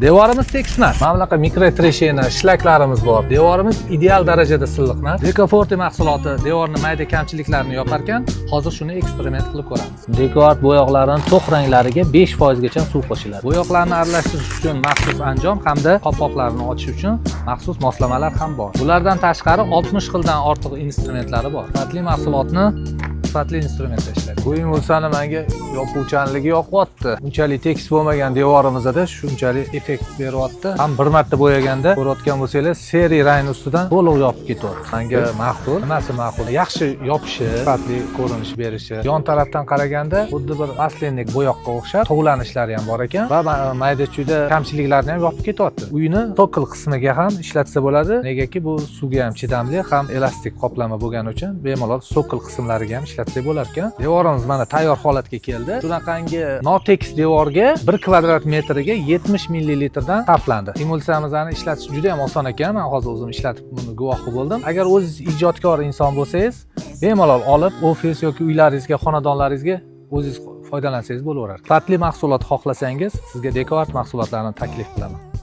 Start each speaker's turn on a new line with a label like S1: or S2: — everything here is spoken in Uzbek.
S1: Devorimiz tekismas. Mana bunaqa mikro tresheni, shlaklarimiz bor. Devorimiz ideal darajada silliqmas. Decoforte mahsuloti devorning mayda kamchiliklarini yopar ekan, hozir shuni eksperiment qilib ko'ramiz. Dekort bo'yoqlarining to'q ranglariga 5% gacha suv qo'shiladi. Bo'yoqlarni aralashtirish uchun maxsus anjom hamda qopqoqlarni ochish uchun maxsus moslamalar ham bor. Bulardan tashqari 60 xildan ortiq instrumentlari bor. Sifatli mahsulotni sifatli instrumentda ishlaydi. Bu emulsiyani menga yopuvchanligi yoqyapti. Unchalik tekis bo'lmagan devorimizda shunchalik effekt beryapti. Ham bir marta bo'yaganda ko'rayotgan bo'lsangiz, seri rang ustidan to'liq yopib ketyapti. Menga ma'qul. Nimasi ma'qul? Yaxshi yopishi, sifatli ko'rinish berishi. Yon tarafdan qaraganda xuddi bir aslennik bo'yoqqa o'xshab tovlanishlari ham bor ekan va mayda-chuyda kamchiliklarni ham yopib ketyapti. Uyni tokil qismiga ham ishlatsa bo'ladi. Negaki bu suvga ham chidamli, ham elastik qoplama bo'lgani uchun bemalol sokil qismlariga ham ishlatsak bo'lar ekan. Devorimiz mana tayyor holatga keldi. Shunaqangi notekis devorga 1 kvadrat metriga 70 millilitrdan sarflandi. Emulsiyamizni ishlatish juda ham oson ekan. Men hozir o'zim ishlatib buni guvohi bo'ldim. Agar o'zingiz ijodkor inson bo'lsangiz, bemalol olib ofis yoki uylaringizga, xonadonlaringizga o'zingiz foydalansangiz bo'laveradi. Sifatli mahsulot xohlasangiz, sizga Dekort mahsulotlarini taklif qilaman.